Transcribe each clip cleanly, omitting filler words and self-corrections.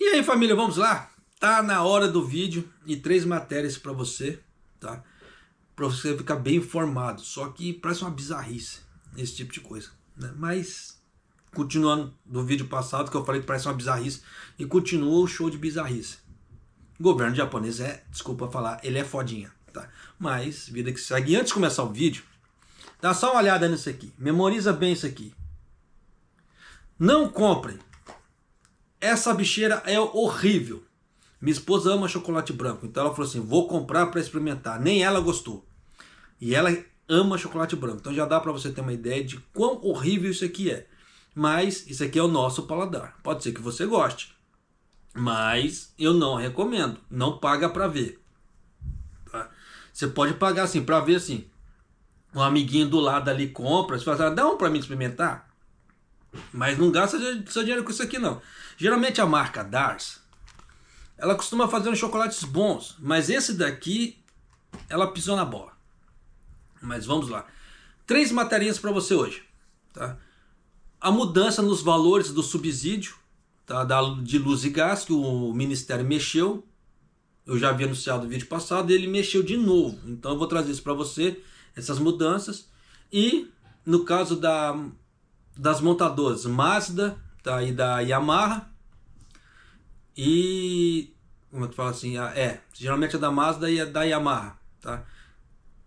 E aí, família, vamos lá? Tá na hora do vídeo e 3 matérias para você, tá? Para você ficar bem informado. Só que parece uma bizarrice esse tipo de coisa, né? Mas continuando do vídeo passado que eu falei que parece uma bizarrice e continua o show de bizarrice. O governo japonês desculpa falar, ele é fodinha, tá? Mas vida que segue. E antes de começar o vídeo, dá só uma olhada nisso aqui. Memoriza bem isso aqui. Não comprem. Essa bicheira é horrível. Minha esposa ama chocolate branco, então ela falou assim, vou comprar para experimentar. Nem ela gostou. E ela ama chocolate branco. Então já dá para você ter uma ideia de quão horrível isso aqui é. Mas isso aqui é o nosso paladar. Pode ser que você goste. Mas eu não recomendo. Não paga para ver. Tá? Você pode pagar assim, para ver assim. Um amiguinho do lado ali compra. Você fala assim, dá um para mim experimentar. Mas não gasta seu dinheiro com isso aqui não. Geralmente a marca Dars, ela costuma fazer uns chocolates bons. Mas esse daqui, ela pisou na bola. Mas vamos lá. 3 matérias para você hoje. Tá? A mudança nos valores do subsídio, tá? De luz e gás, que o Ministério mexeu. Eu já havia anunciado no vídeo passado, e ele mexeu de novo. Então eu vou trazer isso para você, essas mudanças. E no caso das montadoras Mazda, tá? E da Yamaha. E como é que fala assim? Geralmente é da Mazda e é da Yamaha, tá?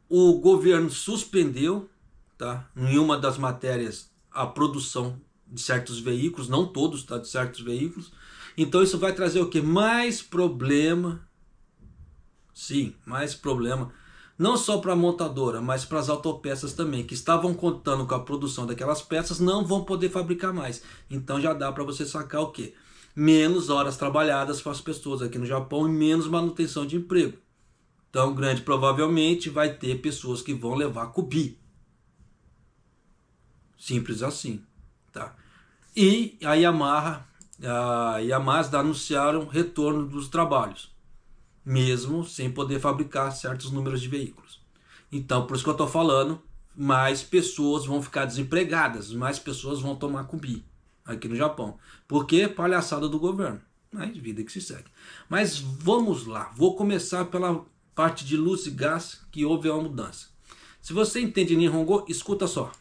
O governo suspendeu, tá? Em uma das matérias a produção de certos veículos, não todos, tá? De certos veículos. Então isso vai trazer o que? Mais problema. Sim, mais problema. Não só para a montadora, mas para as autopeças também, que estavam contando com a produção daquelas peças, não vão poder fabricar mais. Então já dá para você sacar o quê? Menos horas trabalhadas para as pessoas aqui no Japão e menos manutenção de emprego. Então, grande provavelmente vai ter pessoas que vão levar cubi. Simples assim, tá? E a Yamaha e a Mazda anunciaram retorno dos trabalhos, mesmo sem poder fabricar certos números de veículos. Então, por isso que eu estou falando, mais pessoas vão ficar desempregadas, mais pessoas vão tomar cubi aqui no Japão. Porque palhaçada do governo. Mas vida que se segue. Mas vamos lá, vou começar pela parte de luz e gás, que houve uma mudança. Se você entende Nihongo, escuta só.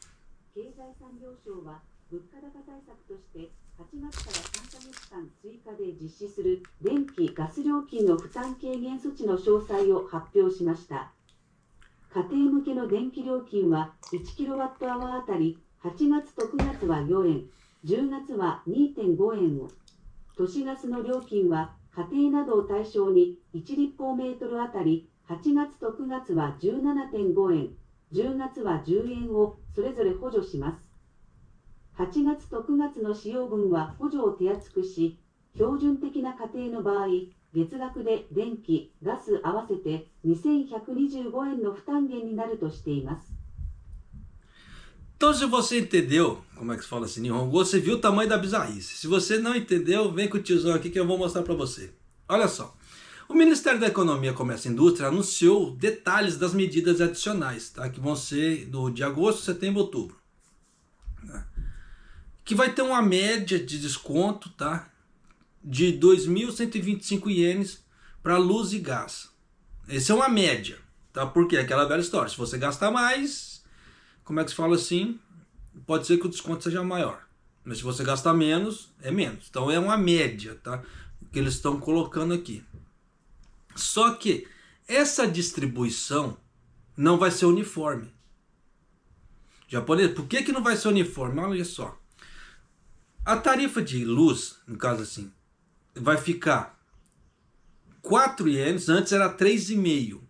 Então, se você entendeu, como é que se fala assim, Nihongo, você viu o tamanho da bizarrice. Se você não entendeu, vem com o tiozão aqui que eu vou mostrar para você. Olha só. O Ministério da Economia, Comércio e Indústria anunciou detalhes das medidas adicionais, tá? Que vão ser de agosto, setembro e outubro. Tá? Que vai ter uma média de desconto, tá? De 2.125 ienes para luz e gás. Essa é uma média, tá? Porque é aquela velha história. Se você gastar mais, como é que se fala assim? Pode ser que o desconto seja maior. Mas se você gastar menos, é menos. Então é uma média, tá? Que eles estão colocando aqui. Só que essa distribuição não vai ser uniforme. Japonês, por que não vai ser uniforme? Olha só. A tarifa de luz, no caso assim, vai ficar 4 ienes, antes era 3,5.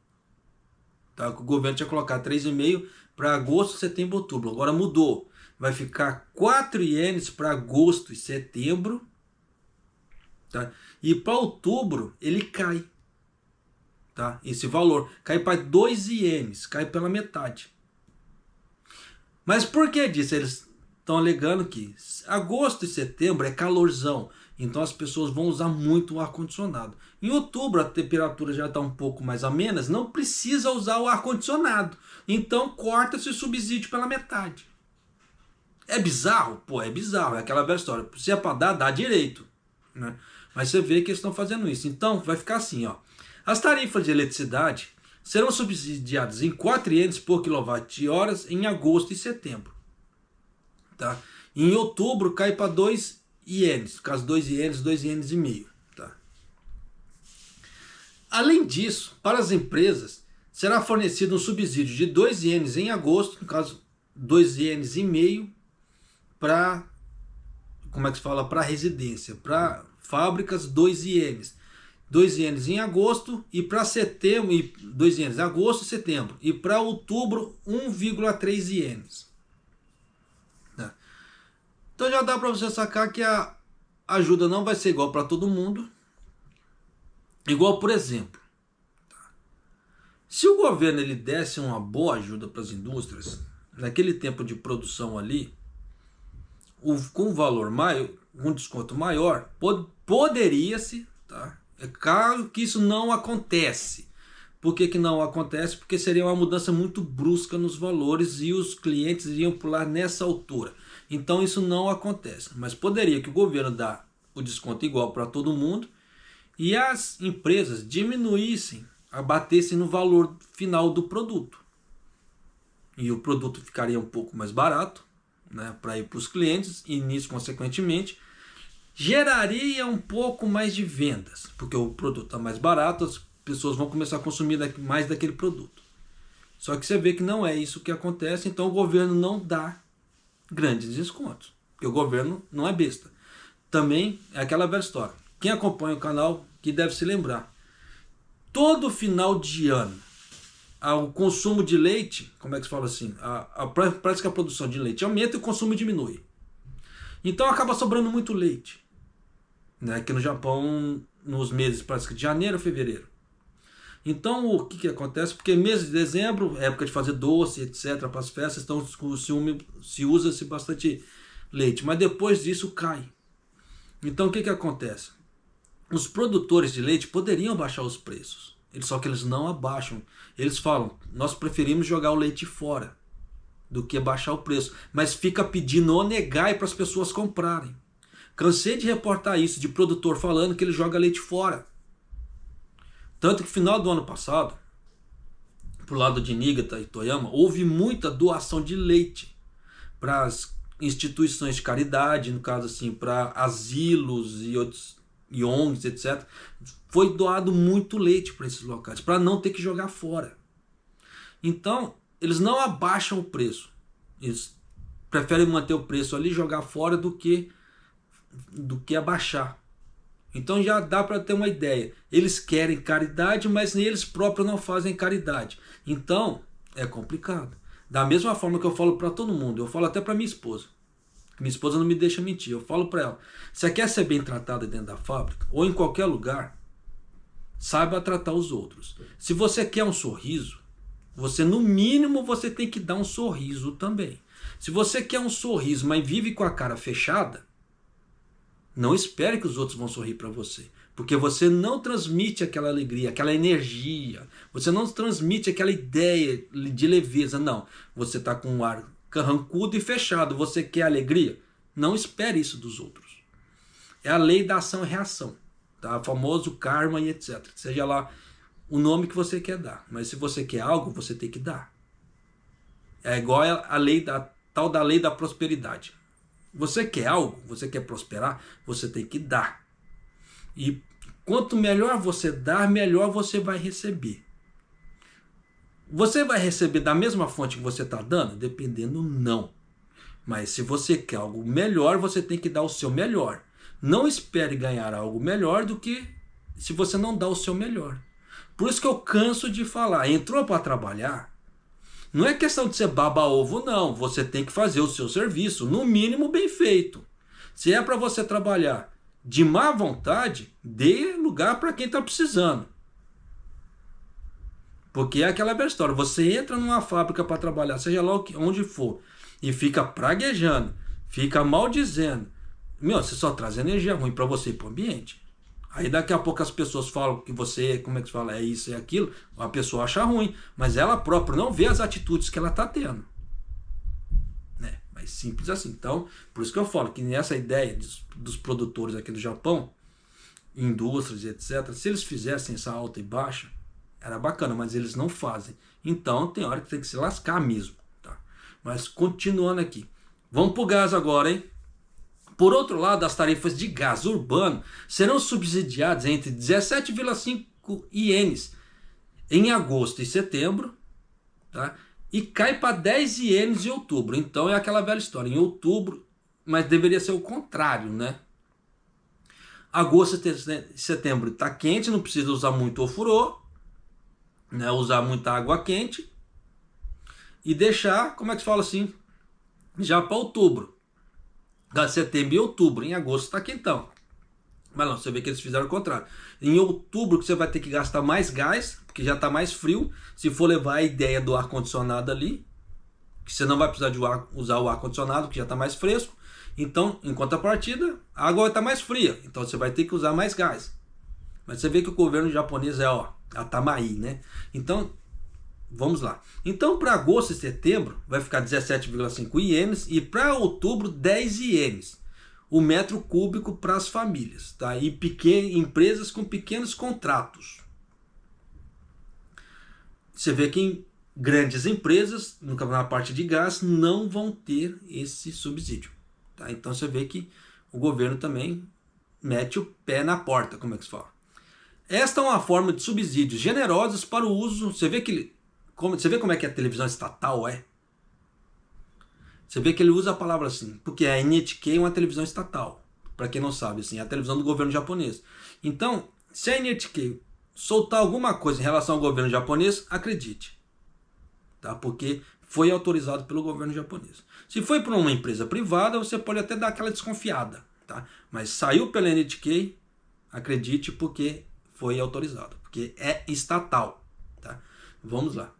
Tá? O governo tinha colocado 3,5 para agosto, setembro, outubro. Agora mudou. Vai ficar 4 ienes para agosto e setembro. Tá? E para outubro ele cai. Tá? Esse valor cai para 2 ienes, cai pela metade. Mas por que disso? Eles estão alegando que agosto e setembro é calorzão, então as pessoas vão usar muito o ar-condicionado. Em outubro a temperatura já está um pouco mais amena, não precisa usar o ar-condicionado, então corta esse subsídio pela metade. É bizarro? Pô, é bizarro, é aquela velha história. Se é para dar, dá direito. né? Mas você vê que eles estão fazendo isso. Então vai ficar assim, ó. As tarifas de eletricidade serão subsidiadas em 4 ienes por kWh em agosto e setembro. Tá? Em outubro cai para 2 ienes, no caso 2 ienes, 2 ienes e meio. Tá? Além disso, para as empresas, será fornecido um subsídio de 2 ienes em agosto, no caso 2 ienes e meio, para, como é que se fala, para residência, para fábricas 2 ienes. 2 ienes em agosto e para setembro, 2 ienes em agosto e setembro. E para outubro, 1,3 ienes. Tá? Então já dá para você sacar que a ajuda não vai ser igual para todo mundo. Igual, por exemplo, se o governo ele desse uma boa ajuda para as indústrias, naquele tempo de produção ali, com valor maior, um desconto maior, poderia-se, tá? É claro que isso não acontece. Por que que não acontece? Porque seria uma mudança muito brusca nos valores e os clientes iriam pular nessa altura. Então isso não acontece. Mas poderia que o governo dá o desconto igual para todo mundo e as empresas diminuíssem, abatessem no valor final do produto. E o produto ficaria um pouco mais barato, né, para ir para os clientes, e nisso, consequentemente, geraria um pouco mais de vendas, porque o produto está mais barato, as pessoas vão começar a consumir mais daquele produto. Só que você vê que não é isso que acontece, então o governo não dá grandes descontos, porque o governo não é besta. Também é aquela velha história. Quem acompanha o canal que deve se lembrar, todo final de ano, o consumo de leite, como é que se fala assim, parece que a produção de leite aumenta e o consumo diminui. Então acaba sobrando muito leite, né? Aqui no Japão, nos meses, parece que de janeiro a fevereiro. Então o que acontece? Porque mês de dezembro, época de fazer doce, etc, para as festas, então se usa-se bastante leite, mas depois disso cai. Então o que acontece? Os produtores de leite poderiam baixar os preços, só que eles não abaixam. Eles falam, nós preferimos jogar o leite fora do que baixar o preço, mas fica pedindo ou negar para as pessoas comprarem. Cansei de reportar isso, de produtor falando que ele joga leite fora. Tanto que no final do ano passado, pro lado de Niigata e Toyama, houve muita doação de leite para as instituições de caridade, no caso assim, para asilos e outros ONGs, etc. Foi doado muito leite para esses locais, para não ter que jogar fora. Então, eles não abaixam o preço. Eles preferem manter o preço ali e jogar fora do que abaixar. Então já dá para ter uma ideia. Eles querem caridade, mas eles próprios não fazem caridade. Então, é complicado. Da mesma forma que eu falo para todo mundo, eu falo até para minha esposa. Minha esposa não me deixa mentir. Eu falo para ela, você quer ser bem tratada dentro da fábrica ou em qualquer lugar, saiba tratar os outros. Se você quer um sorriso, você no mínimo você tem que dar um sorriso também. Se você quer um sorriso, mas vive com a cara fechada, não espere que os outros vão sorrir para você, porque você não transmite aquela alegria, aquela energia, você não transmite aquela ideia de leveza, não. Você está com um ar carrancudo e fechado, você quer alegria? Não espere isso dos outros. É a lei da ação e reação, tá? O famoso karma e etc. Seja lá o nome que você quer dar, mas se você quer algo, você tem que dar. É igual a lei tal da lei da prosperidade. Você quer algo, você quer prosperar, você tem que dar. E quanto melhor você dar, melhor você vai receber. Você vai receber da mesma fonte que você está dando? Dependendo, não. Mas se você quer algo melhor, você tem que dar o seu melhor. Não espere ganhar algo melhor do que se você não dá o seu melhor. Por isso que eu canso de falar, entrou para trabalhar, não é questão de ser baba-ovo, não. Você tem que fazer o seu serviço, no mínimo bem feito. Se é para você trabalhar de má vontade, dê lugar para quem está precisando. Porque é aquela velha história, você entra numa fábrica para trabalhar, seja lá onde for, e fica praguejando, fica maldizendo, você só traz energia ruim para você e para o ambiente. Aí daqui a pouco as pessoas falam que você, como é que se fala, é isso, é aquilo, a pessoa acha ruim, mas ela própria não vê as atitudes que ela está tendo. Mas simples assim. Então, por isso que eu falo que nessa ideia dos produtores aqui do Japão, indústrias, etc., se eles fizessem essa alta e baixa, era bacana, mas eles não fazem. Então tem hora que tem que se lascar mesmo. Tá? Mas continuando aqui. Vamos para o gás agora, hein? Por outro lado, as tarifas de gás urbano serão subsidiadas entre 17,5 ienes em agosto e setembro, tá? E cai para 10 ienes em outubro. Então é aquela velha história, em outubro, mas deveria ser o contrário, né? Agosto e setembro está quente, não precisa usar muito ofurô, né? Usar muita água quente e deixar, como é que se fala assim, já para outubro. Setembro e outubro, em agosto está quentão. Mas não, você vê que eles fizeram o contrário. Em outubro que você vai ter que gastar mais gás, porque já está mais frio. Se for levar a ideia do ar-condicionado ali, que você não vai precisar de usar o ar-condicionado, que já está mais fresco. Então, em contrapartida, a água vai estar mais fria. Então você vai ter que usar mais gás. Mas você vê que o governo japonês é, ó, a Tamaí, né? Então, vamos lá. Então, para agosto e setembro, vai ficar 17,5 ienes. E para outubro, 10 ienes. O metro cúbico para as famílias, tá? E empresas com pequenos contratos. Você vê que em grandes empresas, na parte de gás, não vão ter esse subsídio. Tá? Então você vê que o governo também mete o pé na porta, como é que se fala. Esta é uma forma de subsídios generosos para o uso. Você vê como é que a televisão estatal é? Você vê que ele usa a palavra assim, porque a NHK é uma televisão estatal. Para quem não sabe, assim, é a televisão do governo japonês. Então, se a NHK soltar alguma coisa em relação ao governo japonês, acredite. Tá? Porque foi autorizado pelo governo japonês. Se foi por uma empresa privada, você pode até dar aquela desconfiada. Tá? Mas saiu pela NHK, acredite, porque foi autorizado. Porque é estatal. Tá? Vamos lá.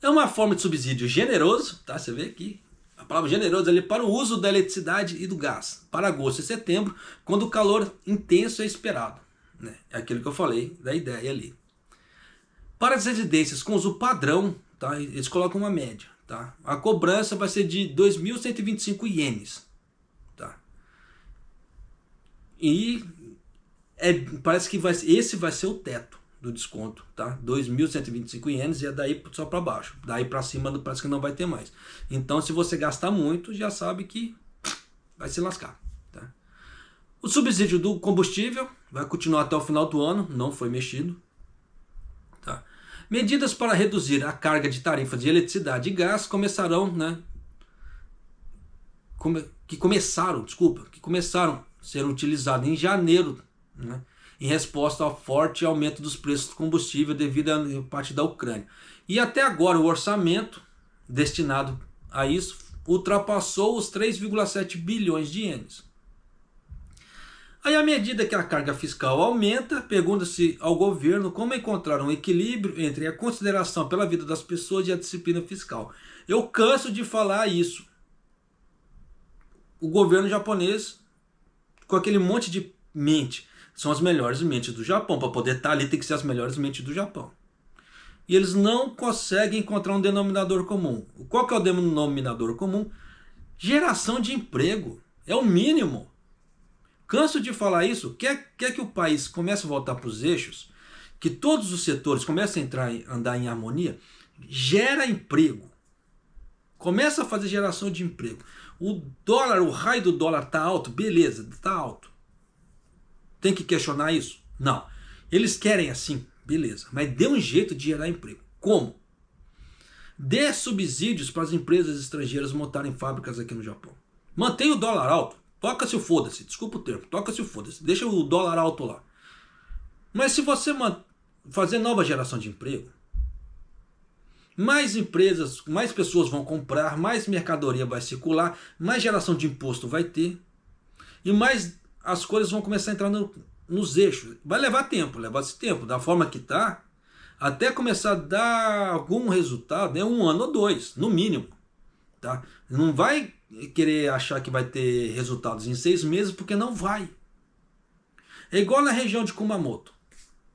É uma forma de subsídio generoso, tá? Você vê aqui a palavra generoso ali para o uso da eletricidade e do gás para agosto e setembro, quando o calor intenso é esperado, né? É aquilo que eu falei da ideia ali. Para as residências com uso padrão, tá? Eles colocam uma média, tá? A cobrança vai ser de 2.125 ienes, tá? E parece que esse vai ser o teto do desconto, tá? 2.125 ienes e é daí só para baixo. Daí para cima parece que não vai ter mais. Então, se você gastar muito, já sabe que vai se lascar, tá? O subsídio do combustível vai continuar até o final do ano, não foi mexido, tá? Medidas para reduzir a carga de tarifas de eletricidade e gás começaram, né? Que começaram a ser utilizados em janeiro, né? Em resposta ao forte aumento dos preços do combustível devido à parte da Ucrânia. E até agora o orçamento destinado a isso ultrapassou os 3,7 bilhões de ienes. Aí, à medida que a carga fiscal aumenta, pergunta-se ao governo como encontrar um equilíbrio entre a consideração pela vida das pessoas e a disciplina fiscal. Eu canso de falar isso. O governo japonês, com aquele monte de mente, são as melhores mentes do Japão. Para poder estar ali tem que ser as melhores mentes do Japão. E eles não conseguem encontrar um denominador comum. Qual que é o denominador comum? Geração de emprego. É o mínimo. Canso de falar isso. Quer que o país comece a voltar para os eixos? Que todos os setores comecem a andar em harmonia? Gera emprego. Começa a fazer geração de emprego. O raio do dólar está alto? Beleza, está alto. Tem que questionar isso? Não. Eles querem assim, beleza. Mas dê um jeito de gerar emprego. Como? Dê subsídios para as empresas estrangeiras montarem fábricas aqui no Japão. Mantenha o dólar alto. Toca-se o foda-se. Desculpa o termo. Toca-se o foda-se. Deixa o dólar alto lá. Mas se você fazer nova geração de emprego, mais empresas, mais pessoas vão comprar, mais mercadoria vai circular, mais geração de imposto vai ter e mais as coisas vão começar a entrar nos eixos. Vai levar tempo, da forma que está, até começar a dar algum resultado, é 1 ano ou 2, no mínimo. Tá? Não vai querer achar que vai ter resultados em 6 meses, porque não vai. É igual na região de Kumamoto,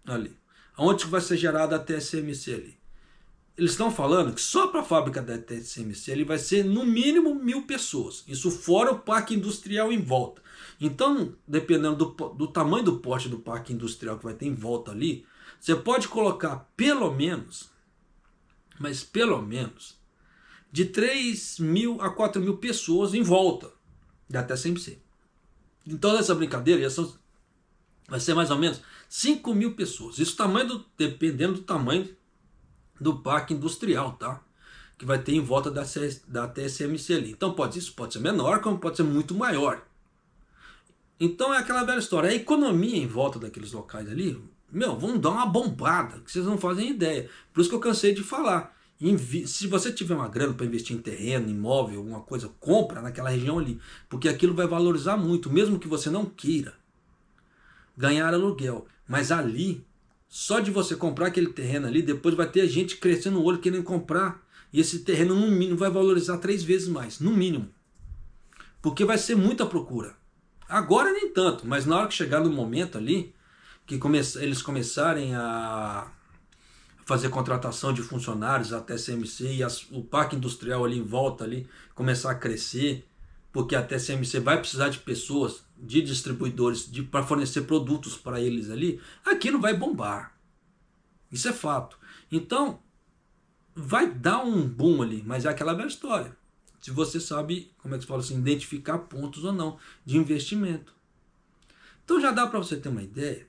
ali, onde vai ser gerada a TSMC ali. Eles estão falando que só para a fábrica da TSMC ele vai ser no mínimo 1.000 pessoas. Isso fora o parque industrial em volta. Então, dependendo do tamanho do porte do parque industrial que vai ter em volta ali, você pode colocar pelo menos, mas pelo menos, de 3.000 a 4.000 pessoas em volta da TSMC. Então, essa brincadeira vai ser mais ou menos 5.000 pessoas. Isso dependendo do tamanho do parque industrial, tá? Que vai ter em volta da TSMC ali. Então isso pode ser menor, como pode ser muito maior. Então é aquela velha história. A economia em volta daqueles locais ali, vão dar uma bombada, que vocês não fazem ideia. Por isso que eu cansei de falar. Se você tiver uma grana para investir em terreno, imóvel, alguma coisa, compra naquela região ali. Porque aquilo vai valorizar muito, mesmo que você não queira ganhar aluguel. Mas ali, só de você comprar aquele terreno ali, depois vai ter gente crescendo o olho querendo comprar. E esse terreno, no mínimo, vai valorizar 3 vezes mais, no mínimo. Porque vai ser muita procura. Agora nem tanto, mas na hora que chegar no momento ali, que eles começarem a fazer contratação de funcionários, a TSMC e o parque industrial ali em volta ali, começar a crescer, porque a TSMC vai precisar de pessoas, de distribuidores, para fornecer produtos para eles ali, aquilo vai bombar. Isso é fato. Então, vai dar um boom ali, mas é aquela velha história. Se você sabe, como é que se fala assim, identificar pontos ou não de investimento. Então já dá para você ter uma ideia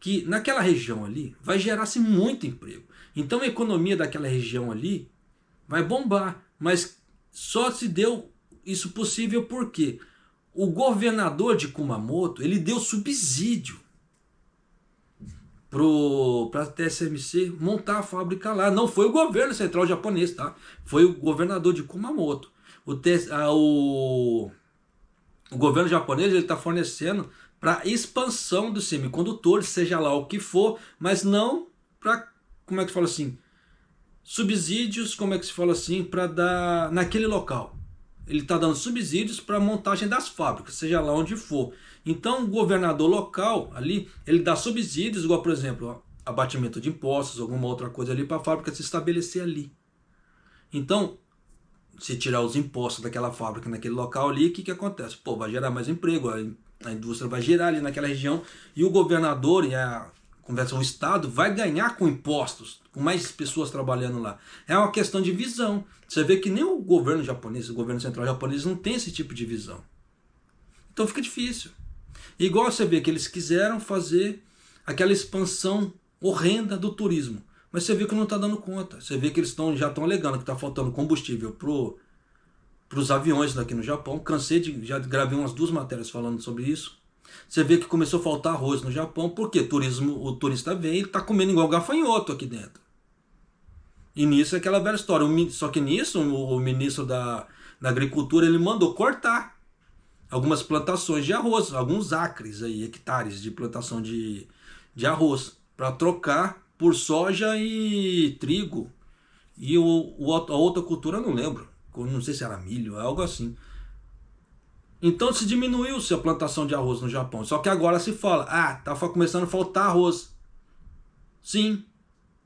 que naquela região ali vai gerar-se muito emprego. Então a economia daquela região ali vai bombar, mas só se deu isso possível porque o governador de Kumamoto, ele deu subsídio para a TSMC montar a fábrica lá. Não foi o governo central japonês, tá? Foi o governador de Kumamoto. O governo japonês está fornecendo para expansão dos semicondutores, seja lá o que for, mas não para, como é que se fala assim, subsídios, como é que se fala assim, para dar naquele local. Ele está dando subsídios para a montagem das fábricas, seja lá onde for. Então o governador local ali, ele dá subsídios, igual por exemplo, abatimento de impostos, alguma outra coisa ali para a fábrica se estabelecer ali. Então, se tirar os impostos daquela fábrica naquele local ali, o que acontece? Pô, vai gerar mais emprego, a indústria vai gerar ali naquela região e o governador e o Estado vai ganhar com impostos, com mais pessoas trabalhando lá. É uma questão de visão. Você vê que nem o governo japonês, o governo central japonês não tem esse tipo de visão. Então fica difícil. Igual você vê que eles quiseram fazer aquela expansão horrenda do turismo. Mas você vê que não está dando conta. Você vê que eles já estão alegando que está faltando combustível para os aviões daqui no Japão. Já gravei umas 2 matérias falando sobre isso. Você vê que começou a faltar arroz no Japão, porque o turista vem e está comendo igual gafanhoto aqui dentro. E nisso é aquela velha história. Só que nisso o ministro da Agricultura ele mandou cortar algumas plantações de arroz, alguns acres, hectares de plantação de arroz, para trocar por soja e trigo. E a outra cultura eu não lembro. Não sei se era milho, algo assim. Então se diminuiu-se a plantação de arroz no Japão. Só que agora se fala, tá começando a faltar arroz. Sim.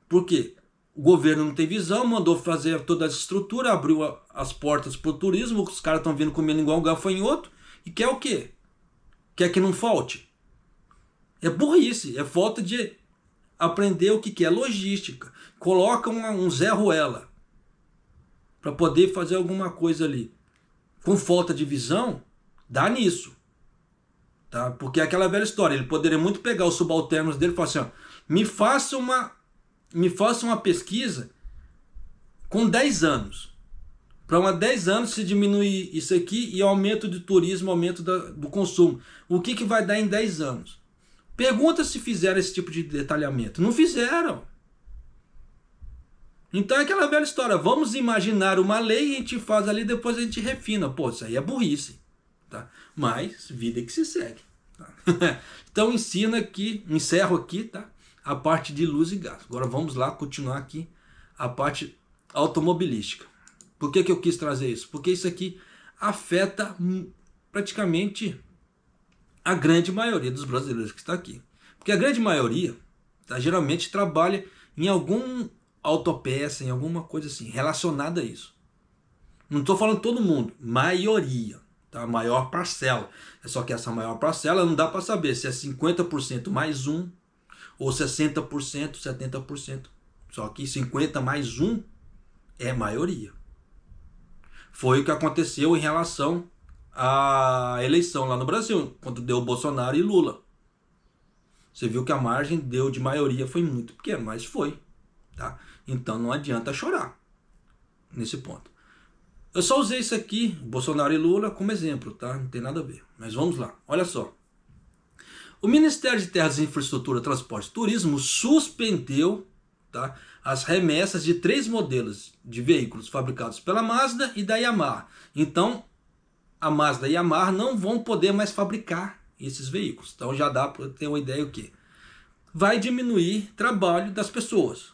Por quê? O governo não tem visão, mandou fazer toda essa estrutura, abriu as portas para o turismo, os caras estão vindo comendo igual um gafanhoto. E quer o quê? Quer que não falte? É burrice, é falta de aprender o que é logística. Coloca um Zé Ruela para poder fazer alguma coisa ali. Com falta de visão, dá nisso. Tá? Porque é aquela velha história. Ele poderia muito pegar os subalternos dele e falar assim, ó, me faça uma pesquisa com 10 anos. Para 10 anos se diminuir isso aqui e aumento do turismo, aumento do consumo. O que vai dar em 10 anos? Pergunta se fizeram esse tipo de detalhamento. Não fizeram. Então é aquela velha história. Vamos imaginar uma lei e a gente faz ali, depois a gente refina. Pô, isso aí é burrice. Tá? Mas vida que se segue. Tá? Então encerro aqui, tá? A parte de luz e gás. Agora vamos lá continuar aqui a parte automobilística. Por que eu quis trazer isso? Porque isso aqui afeta praticamente a grande maioria dos brasileiros que está aqui. Porque a grande maioria geralmente trabalha em algum autopeça, em alguma coisa assim, relacionada a isso. Não estou falando todo mundo, maioria. tá? A maior parcela. Só que essa maior parcela não dá para saber se é 50% mais um ou 60%, 70%. Só que 50 mais um é maioria. Foi o que aconteceu em relação à eleição lá no Brasil, quando deu Bolsonaro e Lula. Você viu que a margem de maioria foi muito pequena, mas foi. Tá? Então não adianta chorar nesse ponto. Eu só usei isso aqui, Bolsonaro e Lula, como exemplo, tá? Não tem nada a ver. Mas vamos lá, olha só. O Ministério de Terras e Infraestrutura, Transporte e Turismo suspendeu, tá, as remessas de 3 modelos de veículos fabricados pela Mazda e da Yamaha. Então, a Mazda e a Yamaha não vão poder mais fabricar esses veículos. Então já dá para ter uma ideia o que vai diminuir trabalho das pessoas.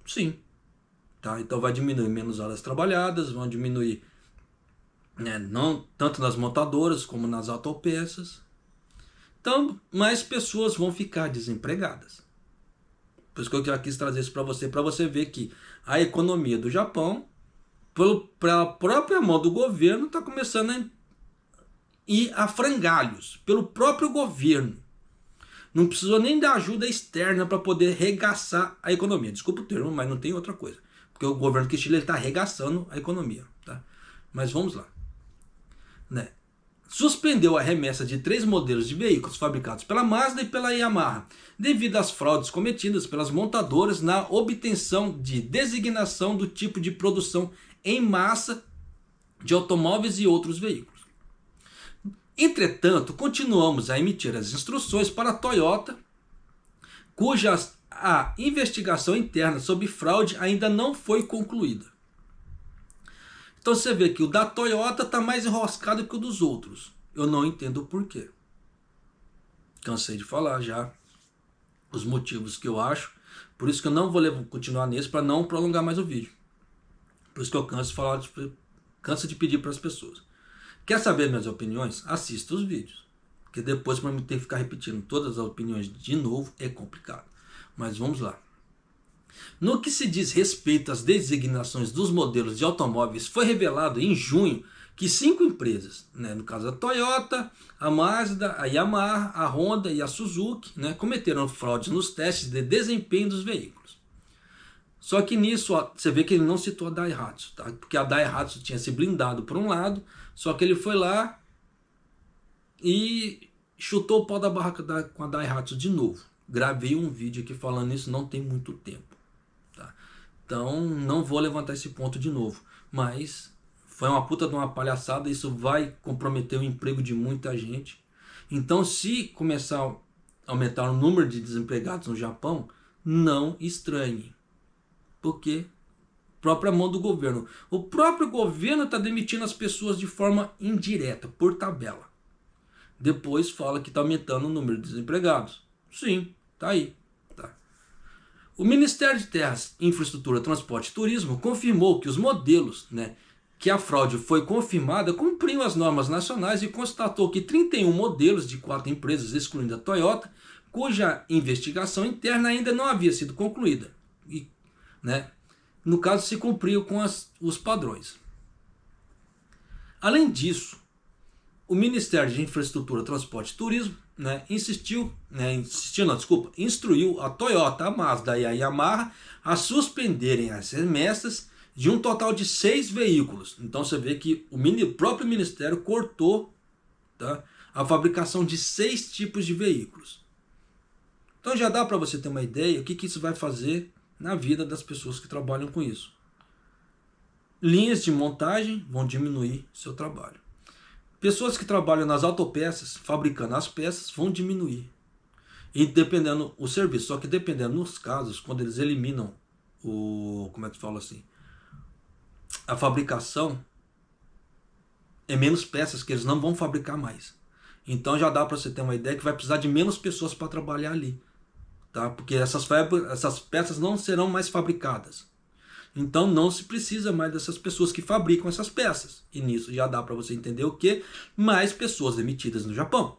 Sim, tá? Então vai diminuir menos horas trabalhadas, vão diminuir, né, não tanto nas montadoras como nas autopeças. Então mais pessoas vão ficar desempregadas. Por isso que eu quis trazer isso para você ver que a economia do Japão, pela própria mão do governo, está começando a ir a frangalhos, pelo próprio governo. Não precisou nem da ajuda externa para poder regaçar a economia. Desculpa o termo, mas não tem outra coisa. Porque o governo que Chile está arregaçando a economia. Tá? Mas vamos lá. Né? Suspendeu a remessa de 3 modelos de veículos fabricados pela Mazda e pela Yamaha, devido às fraudes cometidas pelas montadoras na obtenção de designação do tipo de produção em massa de automóveis e outros veículos. Entretanto, continuamos a emitir as instruções para a Toyota, cuja a investigação interna sobre fraude ainda não foi concluída. Então você vê que o da Toyota está mais enroscado que o dos outros. Eu não entendo o porquê. Cansei de falar já os motivos que eu acho. Por isso que eu não vou continuar nesse para não prolongar mais o vídeo. Por isso que eu canso de pedir para as pessoas. Quer saber minhas opiniões? Assista os vídeos. Porque depois para mim ter que ficar repetindo todas as opiniões de novo é complicado. Mas vamos lá. No que se diz respeito às designações dos modelos de automóveis, foi revelado em junho que 5 empresas, né, no caso a Toyota, a Mazda, a Yamaha, a Honda e a Suzuki, né, cometeram fraudes nos testes de desempenho dos veículos. Só que nisso, ó, você vê que ele não citou a Daihatsu, tá? Porque a Daihatsu tinha se blindado por um lado, só que ele foi lá e chutou o pau da barraca com a Daihatsu de novo. Gravei um vídeo aqui falando isso, não tem muito tempo. Tá? Então não vou levantar esse ponto de novo. Mas foi uma puta de uma palhaçada, isso vai comprometer o emprego de muita gente. Então se começar a aumentar o número de desempregados no Japão, não estranhe. Porque própria mão do governo. O próprio governo está demitindo as pessoas de forma indireta, por tabela. Depois fala que está aumentando o número de desempregados. Sim, tá aí. Tá. O Ministério de Terras, Infraestrutura, Transporte e Turismo confirmou que os modelos, né, que a fraude foi confirmada cumpriam as normas nacionais e constatou que 31 modelos de 4 empresas, excluindo a Toyota, cuja investigação interna ainda não havia sido concluída. E, né, no caso, se cumpriu com os padrões. Além disso, o Ministério de Infraestrutura, Transporte e Turismo, né, instruiu a Toyota, a Mazda e a Yamaha a suspenderem as remessas de um total de 6 veículos. Então você vê que o próprio Ministério cortou, tá, a fabricação de 6 tipos de veículos. Então já dá para você ter uma ideia o que isso vai fazer na vida das pessoas que trabalham com isso. Linhas de montagem vão diminuir seu trabalho. Pessoas que trabalham nas autopeças, fabricando as peças, vão diminuir. E dependendo o serviço, só que dependendo nos casos, quando eles eliminam a fabricação, é menos peças que eles não vão fabricar mais. Então já dá para você ter uma ideia que vai precisar de menos pessoas para trabalhar ali. Tá? Porque essas peças não serão mais fabricadas. Então não se precisa mais dessas pessoas que fabricam essas peças. E nisso já dá para você entender o que? Mais pessoas demitidas no Japão.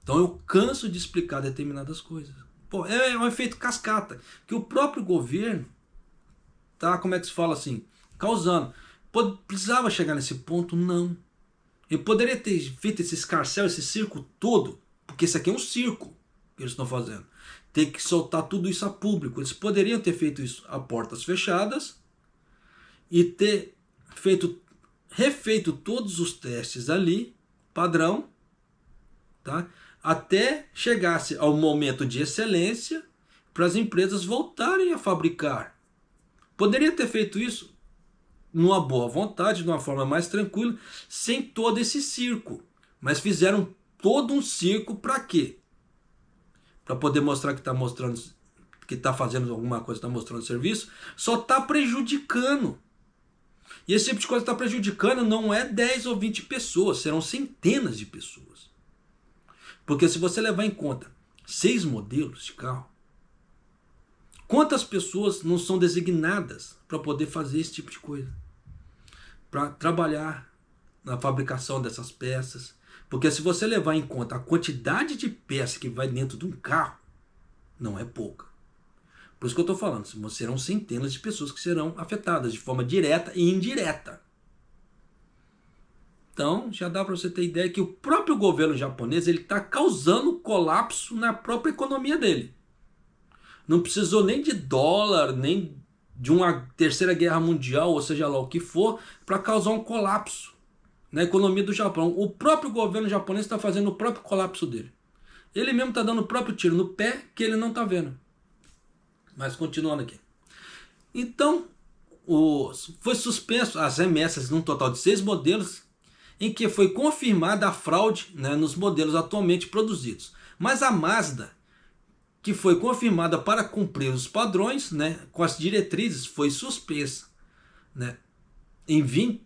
Então eu canso de explicar determinadas coisas. Pô, é um efeito cascata. Que o próprio governo tá, como é que se fala assim? Causando. Precisava chegar nesse ponto? Não. Ele poderia ter feito esse escarcéu, esse circo todo, porque isso aqui é um circo que eles estão fazendo. Tem que soltar tudo isso a público. Eles poderiam ter feito isso a portas fechadas e ter refeito todos os testes ali, padrão, tá? Até chegasse ao momento de excelência para as empresas voltarem a fabricar. Poderia ter feito isso numa boa vontade, de uma forma mais tranquila, sem todo esse circo. Mas fizeram todo um circo para quê? Para poder mostrar que está mostrando, que está fazendo alguma coisa, está mostrando serviço, só está prejudicando. E esse tipo de coisa está prejudicando não é 10 ou 20 pessoas, serão centenas de pessoas. Porque se você levar em conta 6 modelos de carro, quantas pessoas não são designadas para poder fazer esse tipo de coisa? Para trabalhar na fabricação dessas peças. Porque se você levar em conta a quantidade de peças que vai dentro de um carro, não é pouca. Por isso que eu estou falando, serão centenas de pessoas que serão afetadas de forma direta e indireta. Então, já dá para você ter ideia que o próprio governo japonês está causando colapso na própria economia dele. Não precisou nem de dólar, nem de uma terceira guerra mundial, ou seja lá o que for, para causar um colapso na economia do Japão. O próprio governo japonês está fazendo o próprio colapso dele. Ele mesmo está dando o próprio tiro no pé que ele não está vendo. Mas continuando aqui. Então, foi suspenso as remessas num total de 6 modelos, em que foi confirmada a fraude, né, nos modelos atualmente produzidos. Mas a Mazda, que foi confirmada para cumprir os padrões, né, com as diretrizes, foi suspensa, né,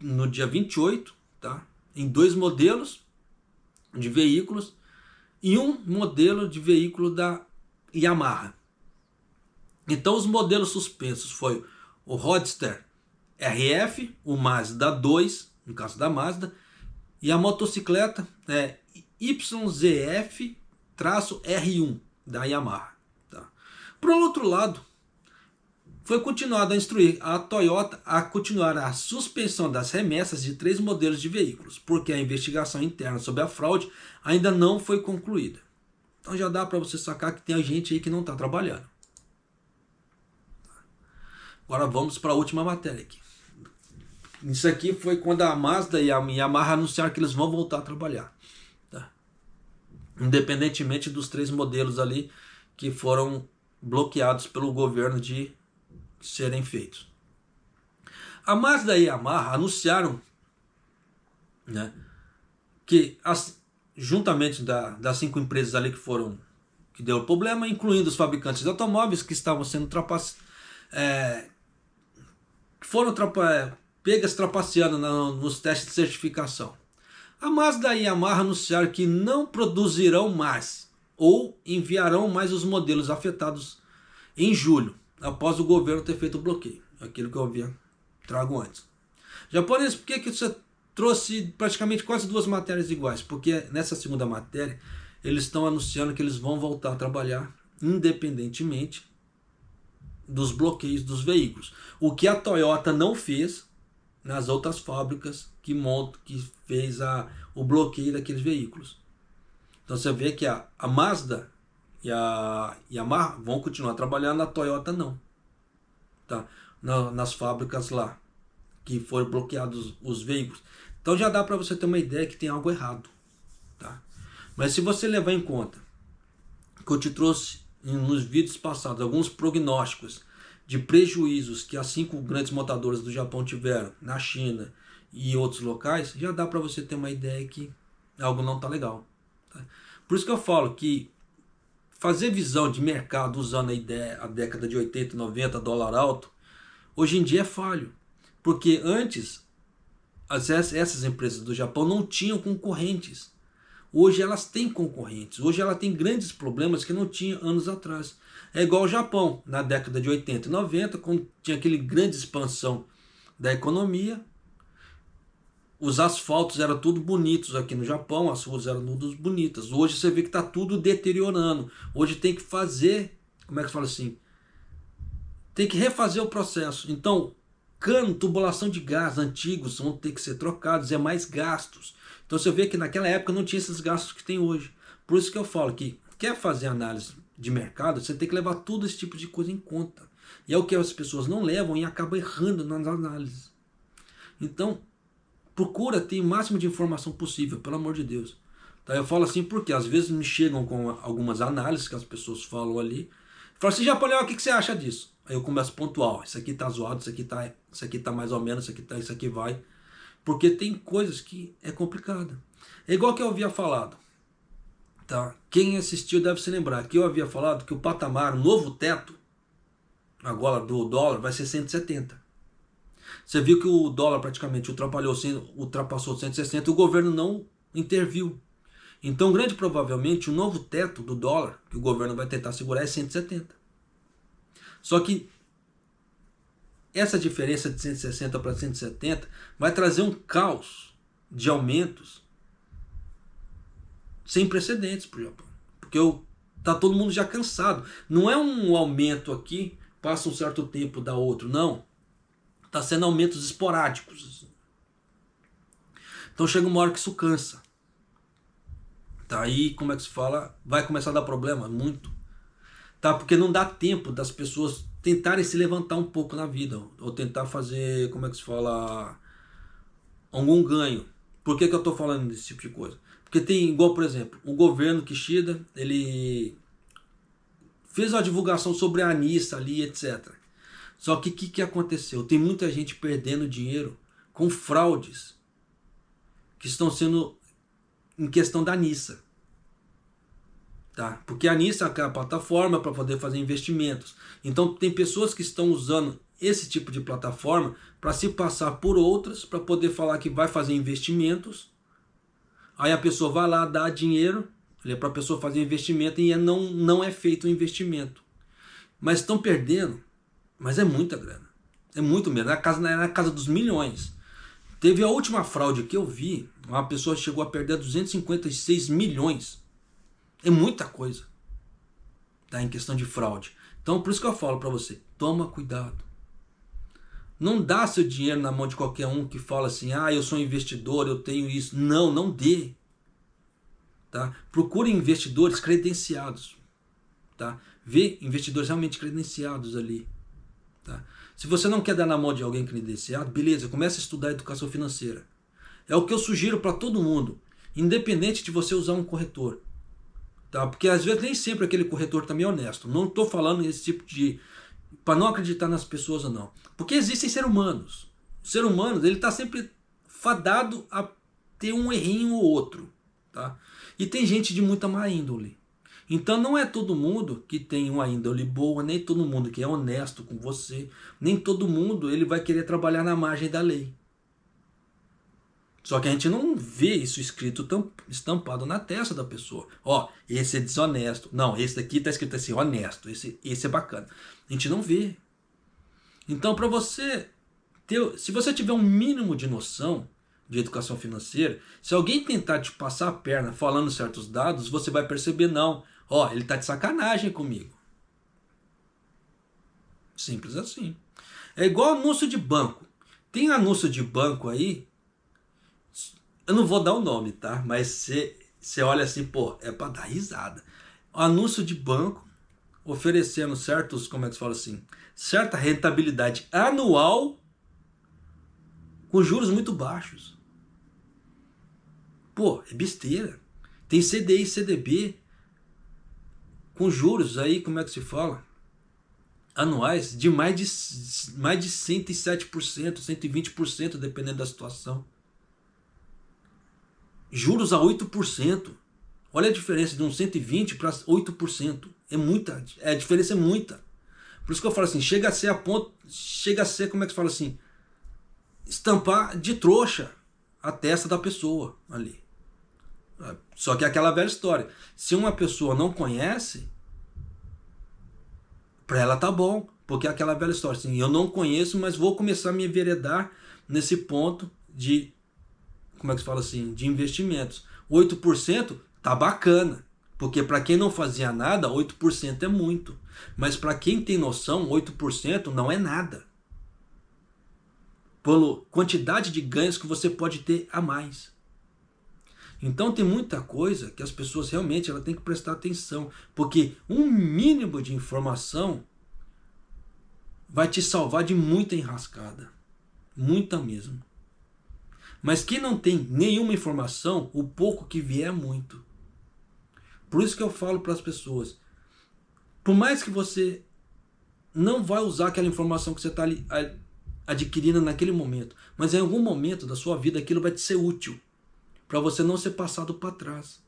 no dia 28, tá, em 2 modelos de veículos e um modelo de veículo da Yamaha. Então os modelos suspensos foi o Roadster RF, o Mazda 2, no caso da Mazda, e a motocicleta YZF-R1 da Yamaha. Tá? Por outro lado, foi continuado a instruir a Toyota a continuar a suspensão das remessas de 3 modelos de veículos, porque a investigação interna sobre a fraude ainda não foi concluída. Então já dá para você sacar que tem gente aí que não está trabalhando. Agora vamos para a última matéria aqui. Isso aqui foi quando a Mazda e a Yamaha anunciaram que eles vão voltar a trabalhar. Tá? Independentemente dos 3 modelos ali que foram bloqueados pelo governo de serem feitos. A Mazda e a Yamaha anunciaram, né, que juntamente das 5 empresas ali que deu problema, incluindo os fabricantes de automóveis que estavam sendo pegas trapaceando nos testes de certificação. A Mazda e a Yamaha anunciaram que não produzirão mais ou enviarão mais os modelos afetados em julho, após o governo ter feito o bloqueio. Aquilo que eu trago antes. Japonês, por que você trouxe praticamente quase 2 matérias iguais? Porque nessa segunda matéria eles estão anunciando que eles vão voltar a trabalhar independentemente dos bloqueios dos veículos. O que a Toyota não fez nas outras fábricas que fez o bloqueio daqueles veículos. Então você vê que a Mazda e a Yamaha vão continuar trabalhando, a Toyota não. Tá? Nas fábricas lá que foram bloqueados os veículos. Então já dá para você ter uma ideia que tem algo errado. Tá? Mas se você levar em conta que eu te trouxe nos vídeos passados alguns prognósticos de prejuízos que as 5 grandes montadoras do Japão tiveram na China e outros locais, já dá para você ter uma ideia que algo não está legal. Tá? Por isso que eu falo que fazer visão de mercado usando a década de 80 e 90, dólar alto, hoje em dia é falho. Porque antes essas empresas do Japão não tinham concorrentes. Hoje elas têm concorrentes. Hoje ela tem grandes problemas que não tinha anos atrás. É igual o Japão, na década de 80 e 90, quando tinha aquele grande expansão da economia. Os asfaltos eram tudo bonitos aqui no Japão, as ruas eram todas bonitas. Hoje você vê que está tudo deteriorando. Hoje tem que fazer, como é que fala assim? Tem que refazer o processo. Então, cano, tubulação de gás antigos vão ter que ser trocados, é mais gastos. Então você vê que naquela época não tinha esses gastos que tem hoje. Por isso que eu falo que quer fazer análise de mercado, você tem que levar todo esse tipo de coisa em conta. E é o que as pessoas não levam e acabam errando nas análises. Então, procura ter o máximo de informação possível, pelo amor de Deus. Tá? Eu falo assim porque às vezes me chegam com algumas análises que as pessoas falam ali. Falo assim, Japonês, o que você acha disso? Aí eu começo a pontuar, isso aqui tá zoado, isso aqui tá mais ou menos, isso aqui vai. Porque tem coisas que é complicado. É igual que eu havia falado. Tá? Quem assistiu deve se lembrar que eu havia falado que o patamar, o novo teto, agora do dólar, vai ser 170. Você viu que o dólar praticamente ultrapassou 160 e o governo não interviu. Então, grande provavelmente, o novo teto do dólar que o governo vai tentar segurar é 170. Só que essa diferença de 160 para 170 vai trazer um caos de aumentos sem precedentes para o Japão. Porque tá todo mundo já cansado. Não é um aumento aqui, passa um certo tempo, dá outro. Não. Está sendo aumentos esporádicos. Então chega uma hora que isso cansa. Tá aí, como é que se fala? Vai começar a dar problema? Muito. Tá? Porque não dá tempo das pessoas tentarem se levantar um pouco na vida. Ou tentar fazer, como é que se fala? Algum ganho. Por que eu estou falando desse tipo de coisa? Porque tem, igual por exemplo, o governo Kishida, ele fez uma divulgação sobre a Anissa ali, etc. Só que o que aconteceu? Tem muita gente perdendo dinheiro com fraudes que estão sendo em questão da Anissa. Tá? Porque a Anissa é a plataforma para poder fazer investimentos. Então tem pessoas que estão usando esse tipo de plataforma para se passar por outras, para poder falar que vai fazer investimentos. Aí a pessoa vai lá, dá dinheiro para a pessoa fazer investimento e não é feito o investimento. Mas estão perdendo. Mas é muita grana. É muito mesmo. É na casa dos milhões. Teve a última fraude que eu vi. Uma pessoa chegou a perder 256 milhões. É muita coisa. Tá? Em questão de fraude. Então por isso que eu falo para você. Toma cuidado. Não dá seu dinheiro na mão de qualquer um que fala assim. Ah, eu sou investidor, eu tenho isso. Não, não dê. Tá? Procure investidores credenciados. Tá? Vê investidores realmente credenciados ali. Tá? Se você não quer dar na mão de alguém credenciado, beleza, comece a estudar educação financeira. É o que eu sugiro para todo mundo, independente de você usar um corretor. Tá? Porque às vezes nem sempre aquele corretor também é honesto. Não estou falando esse tipo de... para não acreditar nas pessoas ou não. Porque existem seres humanos. O ser humano ele está sempre fadado a ter um errinho ou outro. Tá? E tem gente de muita má índole. Então não é todo mundo que tem uma índole boa, nem todo mundo que é honesto com você, nem todo mundo ele vai querer trabalhar na margem da lei. Só que a gente não vê isso escrito estampado na testa da pessoa. Ó, esse é desonesto. Não, esse daqui está escrito assim, honesto. Esse é bacana. A gente não vê. Então para você ter, se você tiver um mínimo de noção de educação financeira, se alguém tentar te passar a perna falando certos dados, você vai perceber, não, ó, ele tá de sacanagem comigo. Simples assim. É igual anúncio de banco. Tem anúncio de banco aí, eu não vou dar o nome, tá? Mas você olha assim, pô, é para dar risada. Anúncio de banco oferecendo certos, como é que se fala assim, certa rentabilidade anual com juros muito baixos. Pô, é besteira. Tem CDI e CDB com juros aí, como é que se fala? Anuais de mais de 107%, 120%, dependendo da situação. Juros a 8%. Olha a diferença de um 120 para 8%. É muita, a diferença é muita. Por isso que eu falo assim, chega a ser, como é que se fala assim, estampar de trouxa a testa da pessoa ali. Só que é aquela velha história. Se uma pessoa não conhece, para ela tá bom. Porque é aquela velha história. Assim, eu não conheço, mas vou começar a me enveredar nesse ponto de, como é que se fala assim, de investimentos. 8% tá bacana. Porque para quem não fazia nada, 8% é muito. Mas para quem tem noção, 8% não é nada. pela quantidade de ganhos que você pode ter a mais. Então tem muita coisa que as pessoas realmente ela tem que prestar atenção, porque um mínimo de informação vai te salvar de muita enrascada, muita mesmo. Mas quem não tem nenhuma informação, o pouco que vier é muito. Por isso que eu falo para as pessoas, por mais que você não vai usar aquela informação que você está adquirindo naquele momento, mas em algum momento da sua vida aquilo vai te ser útil, para você não ser passado para trás.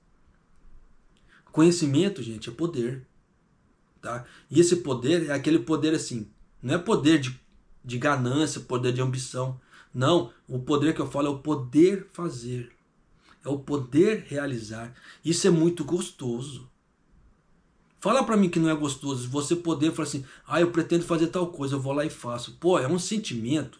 Conhecimento, gente, é poder. Tá? E esse poder é aquele poder assim, não é poder de ganância, poder de ambição. Não, o poder que eu falo é o poder fazer. É o poder realizar. Isso é muito gostoso. Fala pra mim que não é gostoso você poder falar assim, eu pretendo fazer tal coisa, eu vou lá e faço. Pô, é um sentimento.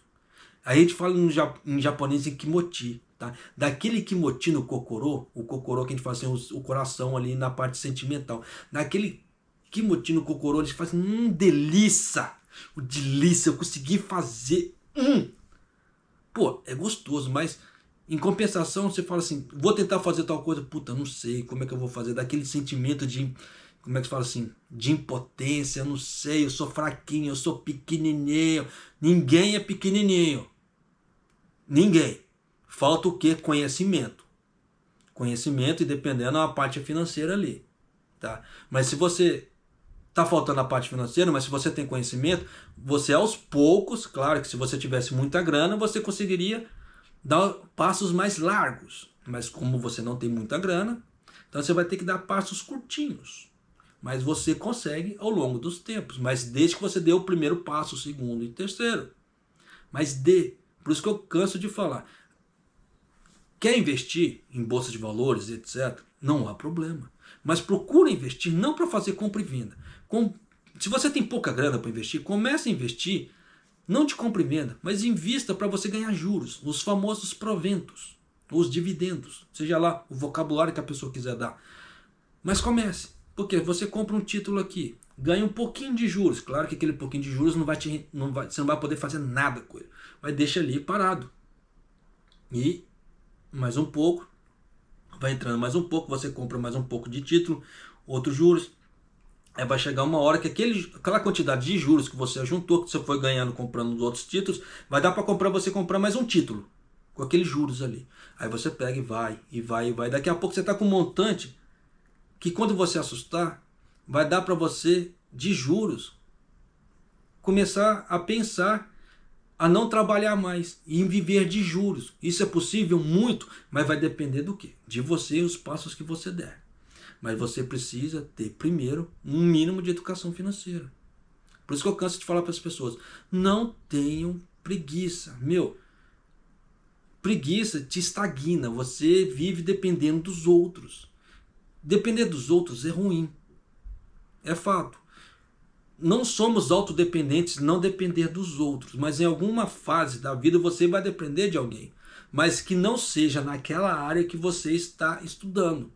Aí a gente fala em japonês em kimochi, tá? Daquele kimochi no kokoro, o kokoro que a gente fala assim, o coração ali na parte sentimental. Daquele kimochi no kokoro, a gente fala assim, delícia! O delícia, eu consegui fazer. Pô, é gostoso, mas em compensação você fala assim, vou tentar fazer tal coisa, puta, não sei como é que eu vou fazer. Daquele sentimento de, como é que se fala assim, de impotência, eu não sei, eu sou fraquinho, eu sou pequenininho. Ninguém é pequenininho. Ninguém. Falta o quê? Conhecimento. Conhecimento e dependendo a parte financeira ali. Tá? Mas se você tá faltando a parte financeira, mas se você tem conhecimento, você aos poucos, claro que se você tivesse muita grana, você conseguiria dar passos mais largos. Mas como você não tem muita grana, então você vai ter que dar passos curtinhos. Mas você consegue ao longo dos tempos. Mas desde que você dê o primeiro passo, o segundo e o terceiro. Mas dê. Por isso que eu canso de falar. Quer investir em bolsa de valores, etc., não há problema. Mas procura investir não para fazer compra e venda. Se você tem pouca grana para investir, comece a investir não de compra e venda, mas invista para você ganhar juros, os famosos proventos, os dividendos, seja lá o vocabulário que a pessoa quiser dar. Mas comece, porque você compra um título aqui, ganha um pouquinho de juros. Claro que aquele pouquinho de juros você não vai poder fazer nada com ele. Vai deixar ali parado. E mais um pouco, vai entrando mais um pouco, você compra mais um pouco de título, outros juros. Aí vai chegar uma hora que aquela quantidade de juros que você juntou, que você foi ganhando comprando os outros títulos, vai dar para você comprar mais um título, com aqueles juros ali. Aí você pega e vai, e vai, e vai. Daqui a pouco você está com um montante que quando você assustar, vai dar para você, de juros, começar a pensar a não trabalhar mais e em viver de juros. Isso é possível? Muito, mas vai depender do quê? De você e os passos que você der. Mas você precisa ter primeiro um mínimo de educação financeira. Por isso que eu canso de falar para as pessoas, não tenham preguiça. Preguiça te estagna, você vive dependendo dos outros. Depender dos outros é ruim. É fato. Não somos autodependentes, não depender dos outros, mas em alguma fase da vida você vai depender de alguém, mas que não seja naquela área que você está estudando.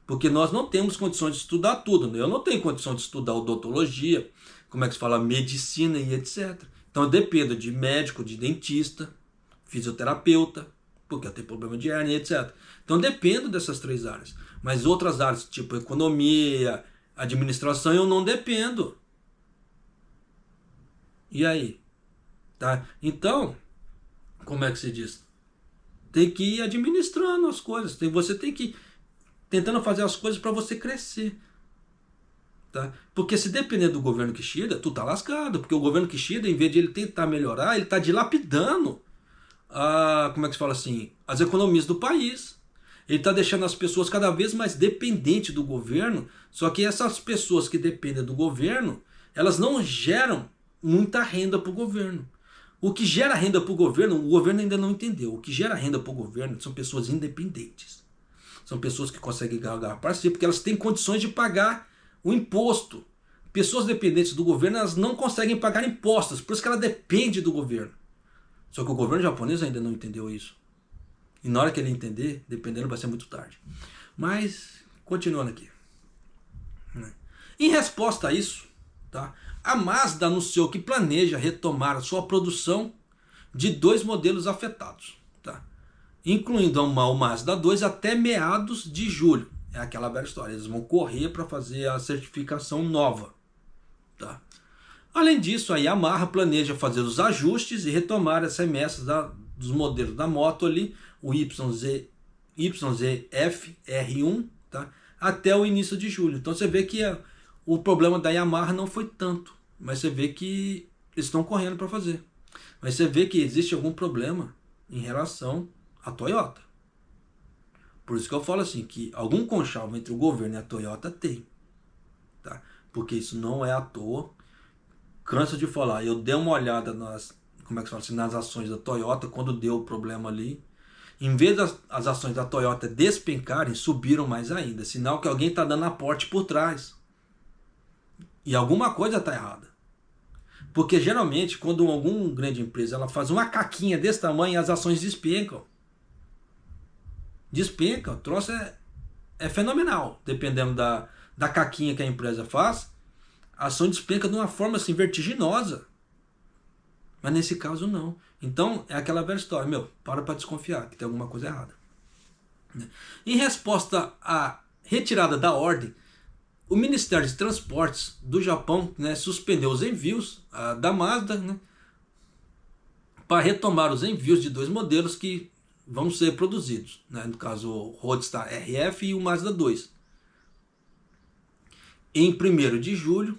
Porque nós não temos condições de estudar tudo. Eu não tenho condição de estudar odontologia, como é que se fala, medicina e etc. Então eu dependo de médico, de dentista, fisioterapeuta, porque eu tenho problema de hernia, etc. Então eu dependo dessas três áreas. Mas outras áreas, tipo economia, administração, eu não dependo. E aí? Tá? Então, como é que se diz? Tem que ir administrando as coisas. Você tem que ir tentando fazer as coisas para você crescer. Tá? Porque se depender do governo Kishida, tu tá lascado. Porque o governo Kishida, em vez de ele tentar melhorar, ele tá dilapidando como é que se fala assim, as economias do país. Ele está deixando as pessoas cada vez mais dependentes do governo, só que essas pessoas que dependem do governo, elas não geram muita renda para o governo. O que gera renda para o governo ainda não entendeu. O que gera renda para o governo são pessoas independentes. São pessoas que conseguem ganhar para si, porque elas têm condições de pagar o imposto. Pessoas dependentes do governo, elas não conseguem pagar impostos, por isso que ela depende do governo. Só que o governo japonês ainda não entendeu isso. E na hora que ele entender, dependendo, vai ser muito tarde. Mas, continuando aqui. Em resposta a isso, tá? A Mazda anunciou que planeja retomar a sua produção de 2 modelos afetados, tá? Incluindo o Mazda 2 até meados de julho. É aquela velha história, eles vão correr para fazer a certificação nova, tá? Além disso, a Yamaha planeja fazer os ajustes e retomar as remessas dos modelos da moto ali, o YZF-R1, tá? Até o início de julho. Então você vê que o problema da Yamaha não foi tanto, mas você vê que eles estão correndo para fazer. Mas você vê que existe algum problema em relação à Toyota. Por isso que eu falo assim, que algum conchavo entre o governo e a Toyota tem, tá? Porque isso não é à toa. Canso de falar, eu dei uma olhada nas ações da Toyota quando deu o problema ali. Em vez das ações da Toyota despencarem, subiram mais ainda. Sinal que alguém está dando aporte por trás. E alguma coisa está errada. Porque geralmente, quando alguma grande empresa ela faz uma caquinha desse tamanho, as ações despencam. Despenca, o troço é fenomenal. Dependendo da caquinha que a empresa faz, a ação despenca de uma forma assim vertiginosa. Mas nesse caso não. Então é aquela velha história, para desconfiar que tem alguma coisa errada. Em resposta à retirada da ordem, o Ministério de Transportes do Japão, suspendeu os envios da Mazda, para retomar os envios de 2 modelos que vão ser produzidos, no caso o Roadster RF e o Mazda 2. Em 1º de julho,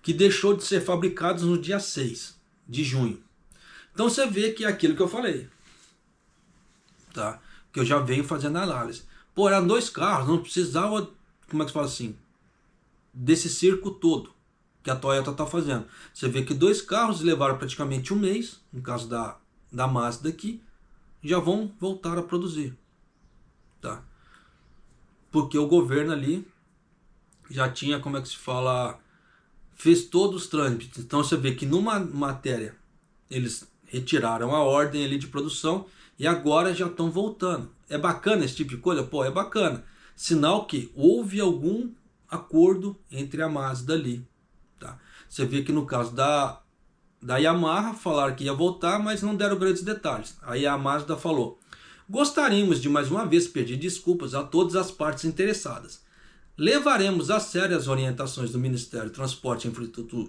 que deixou de ser fabricados no dia 6 de junho. Então você vê que é aquilo que eu falei, tá? Que eu já venho fazendo análise. Pô, eram 2 carros, não precisava, como é que se fala assim, desse circo todo que a Toyota está fazendo. Você vê que 2 carros levaram praticamente 1 mês, no caso da Mazda aqui, já vão voltar a produzir, tá? Porque o governo ali já tinha, como é que se fala, fez todos os trâmites. Então você vê que numa matéria eles retiraram a ordem ali de produção e agora já estão voltando. É bacana esse tipo de coisa? Pô, é bacana. Sinal que houve algum acordo entre a Mazda ali, tá? Você vê que no caso da Yamaha falaram que ia voltar, mas não deram grandes detalhes. Aí a Mazda falou: gostaríamos de mais uma vez pedir desculpas a todas as partes interessadas. Levaremos a sério as orientações do Ministério do Transporte,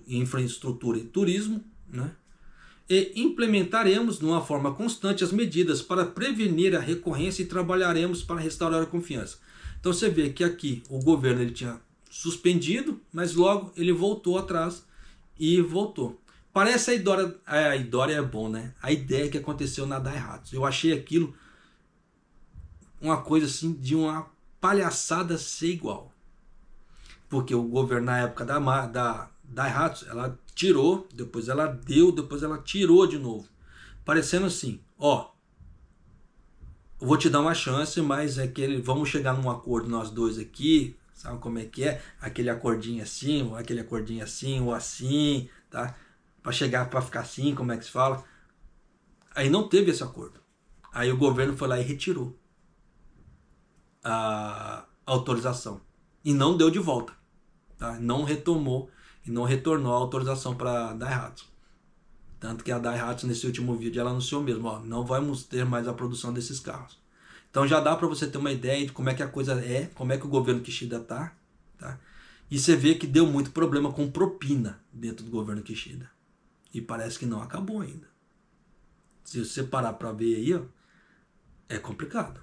Infraestrutura e Turismo, e implementaremos de uma forma constante as medidas para prevenir a recorrência e trabalharemos para restaurar a confiança. Então você vê que aqui o governo ele tinha suspendido, mas logo ele voltou atrás e voltou. Parece a Idória é bom, né? A ideia que aconteceu na Daihatsu. Eu achei aquilo uma coisa assim de uma palhaçada ser igual. Porque o governo na época da Daihatsu, ela tirou, depois ela deu, depois ela tirou de novo. Parecendo assim, eu vou te dar uma chance, mas vamos chegar num acordo nós dois aqui, sabe como é que é? Aquele acordinho assim, ou aquele acordinho assim, ou assim, tá? Para ficar assim, como é que se fala? Aí não teve esse acordo. Aí o governo foi lá e retirou a autorização. E não deu de volta. Tá? Não retomou e não retornou a autorização para a Daihatsu. Tanto que a Daihatsu nesse último vídeo ela anunciou mesmo, não vamos ter mais a produção desses carros. Então já dá para você ter uma ideia de como é que a coisa é, como é que o governo Kishida tá? E você vê que deu muito problema com propina dentro do governo Kishida. E parece que não acabou ainda. Se você parar para ver aí, é complicado.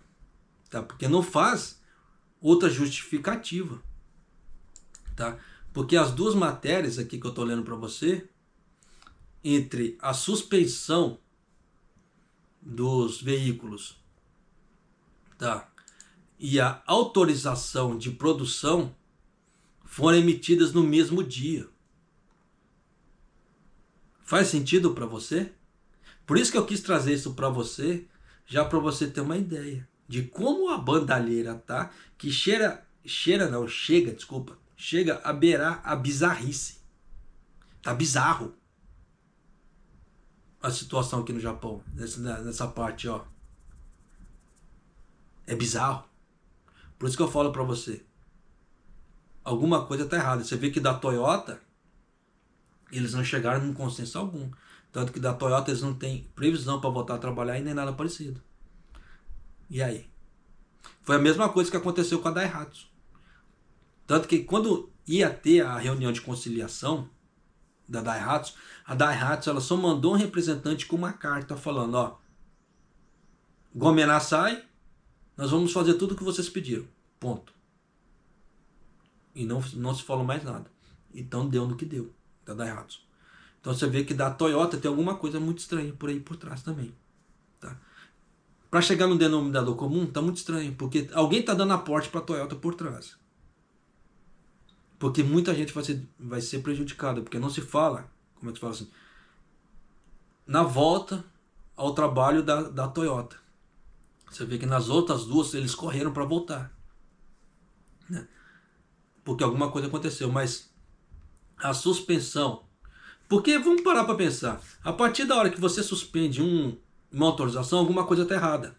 Tá? Porque não faz outra justificativa. Tá? Porque as 2 matérias aqui que eu estou lendo para você, entre a suspensão dos veículos, tá, e a autorização de produção, foram emitidas no mesmo dia. Faz sentido para você? Por isso que eu quis trazer isso para você, já para você ter uma ideia de como a bandalheira tá, que chega a beirar a bizarrice. Tá bizarro a situação aqui no Japão, nessa parte, é bizarro. Por isso que eu falo para você, alguma coisa tá errada. Você vê que da Toyota, Eles não chegaram num consenso algum. Tanto que da Toyota eles não têm previsão para voltar a trabalhar e nem nada parecido. E aí? Foi a mesma coisa que aconteceu com a Daihatsu. Tanto que quando ia ter a reunião de conciliação da Daihatsu, a Daihatsu ela só mandou um representante com uma carta falando, ó, Gomená sai, nós vamos fazer tudo o que vocês pediram. Ponto. E não se falou mais nada. Então deu no que deu, da Daihatsu. Então você vê que da Toyota tem alguma coisa muito estranha por aí por trás também. Tá? Para chegar no denominador comum, tá muito estranho, porque alguém tá dando aporte para a Toyota por trás. Porque muita gente vai ser prejudicada, porque não se fala, como é que se fala assim, na volta ao trabalho da Toyota. Você vê que nas outras duas eles correram para voltar, né? Porque alguma coisa aconteceu, mas a suspensão, porque vamos parar para pensar, a partir da hora que você suspende uma autorização, alguma coisa está errada.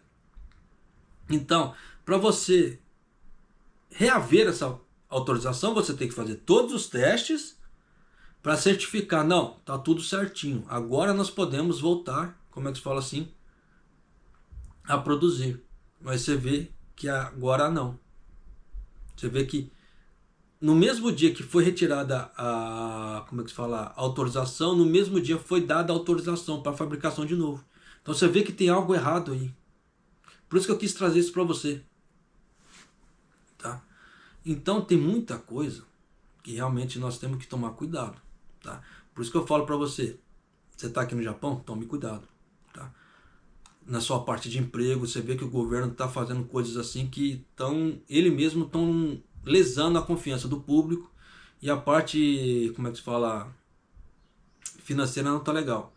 Então, para você reaver essa autorização, você tem que fazer todos os testes para certificar, não, tá tudo certinho, agora nós podemos voltar, como é que se fala assim, a produzir. Mas você vê que agora não. Você vê que no mesmo dia que foi retirada como é que se fala, a autorização, no mesmo dia foi dada a autorização para fabricação de novo. Então você vê que tem algo errado aí. Por isso que eu quis trazer isso para você. Tá? Então tem muita coisa que realmente nós temos que tomar cuidado. Tá? Por isso que eu falo para você, você está aqui no Japão, tome cuidado. Tá? Na sua parte de emprego, você vê que o governo está fazendo coisas assim que ele mesmo estão lesando a confiança do público, e a parte, como é que se fala, financeira não está legal.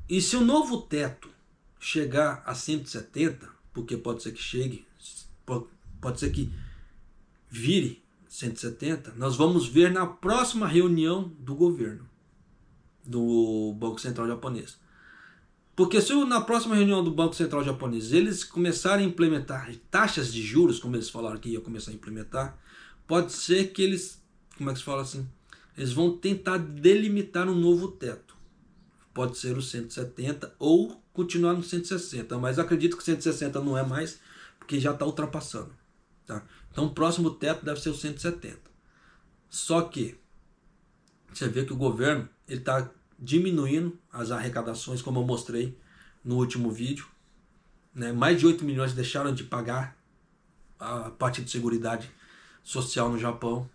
E se o novo teto chegar a 170, porque pode ser que chegue, pode ser que vire 170, nós vamos ver na próxima reunião do governo, do Banco Central japonês. Porque se na próxima reunião do Banco Central japonês eles começarem a implementar taxas de juros, como eles falaram que ia começar a implementar, pode ser que eles, como é que se fala assim, eles vão tentar delimitar um novo teto. Pode ser o 170 ou continuar no 160, mas acredito que 160 não é mais, porque já está ultrapassando. Tá? Então o próximo teto deve ser o 170. Só que você vê que o governo está diminuindo as arrecadações, como eu mostrei no último vídeo, né? Mais de 8 milhões deixaram de pagar a parte de seguridade social no Japão,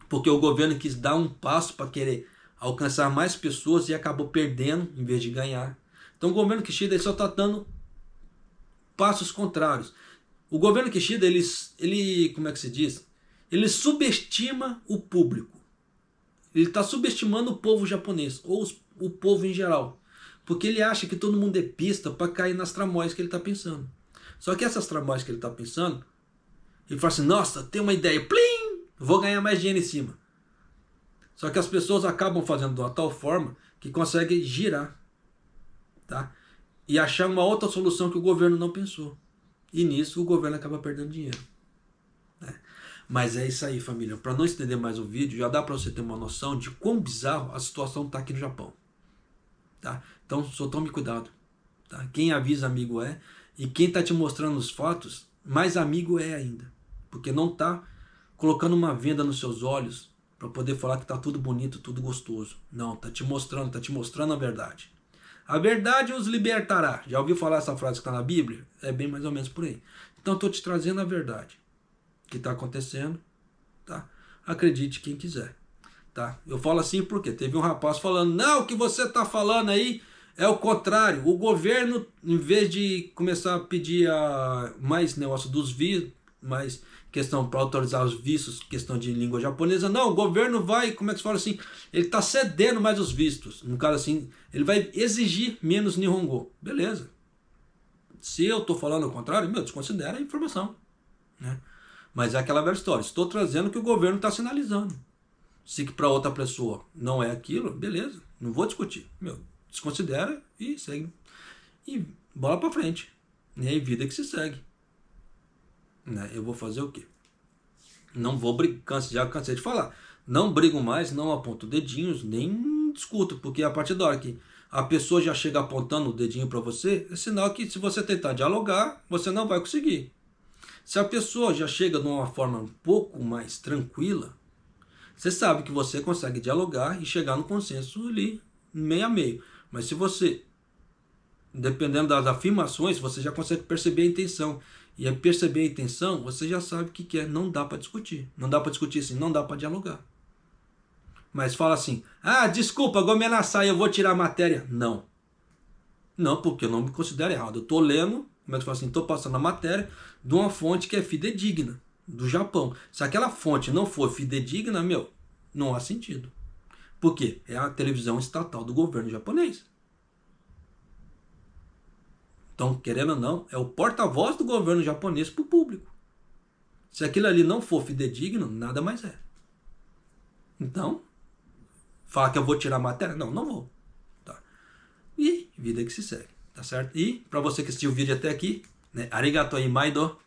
porque o governo quis dar um passo para querer alcançar mais pessoas e acabou perdendo em vez de ganhar. Então o governo Kishida só está dando passos contrários. O governo Kishida, ele como é que se diz? Ele subestima o público. Ele está subestimando o povo japonês, ou o povo em geral. Porque ele acha que todo mundo é pista para cair nas tramóias que ele está pensando. Só que essas tramóias que ele está pensando, ele fala assim, nossa, tem uma ideia, plim, vou ganhar mais dinheiro em cima. Só que as pessoas acabam fazendo de uma tal forma que conseguem girar. Tá? E achar uma outra solução que o governo não pensou. E nisso o governo acaba perdendo dinheiro. Né? Mas é isso aí, família. Para não estender mais o vídeo, já dá para você ter uma noção de quão bizarro a situação está aqui no Japão. Tá? Então, só tome cuidado. Tá? Quem avisa amigo é. E quem está te mostrando os fatos, mais amigo é ainda. Porque não está colocando uma venda nos seus olhos para poder falar que está tudo bonito, tudo gostoso. Não, está te mostrando a verdade. A verdade os libertará. Já ouviu falar essa frase que está na Bíblia? É bem mais ou menos por aí. Então, estou te trazendo a verdade que está acontecendo, tá? Acredite quem quiser, tá? Eu falo assim porque teve um rapaz falando, não, o que você está falando aí é o contrário. O governo, em vez de começar a pedir mais negócio dos vistos, mais questão para autorizar os vistos, questão de língua japonesa, não, o governo vai, como é que se fala assim, ele está cedendo mais os vistos. No caso assim, ele vai exigir menos Nihongo. Beleza. Se eu estou falando o contrário, desconsidera a informação, né? Mas é aquela velha história. Estou trazendo o que o governo está sinalizando. Se para outra pessoa não é aquilo, beleza. Não vou discutir. Desconsidera e segue. E bola para frente. E vida que se segue. Né? Eu vou fazer o quê? Não vou brigar. Já cansei de falar. Não brigo mais, não aponto dedinhos, nem discuto, porque a partir da hora que a pessoa já chega apontando o dedinho para você, é sinal que se você tentar dialogar, você não vai conseguir. Se a pessoa já chega de uma forma um pouco mais tranquila, você sabe que você consegue dialogar e chegar no consenso ali, meio a meio. Mas se você, dependendo das afirmações, você já consegue perceber a intenção. E é perceber a intenção, você já sabe o que é. Não dá para discutir. Não dá para discutir assim, não dá para dialogar. Mas fala assim, ah, desculpa, vou me ameaçar, eu vou tirar a matéria. Não. Não, porque eu não me considero errado. Eu estou lendo, como é que fala assim, estou passando a matéria de uma fonte que é fidedigna, do Japão. Se aquela fonte não for fidedigna, meu, não há sentido. Por quê? É a televisão estatal do governo japonês. Então, querendo ou não, é o porta-voz do governo japonês para o público. Se aquilo ali não for fidedigno, nada mais é. Então, fala que eu vou tirar a matéria? Não, não vou. Tá. E vida que se segue, tá certo? E para você que assistiu o vídeo até aqui, né, arigato imaido.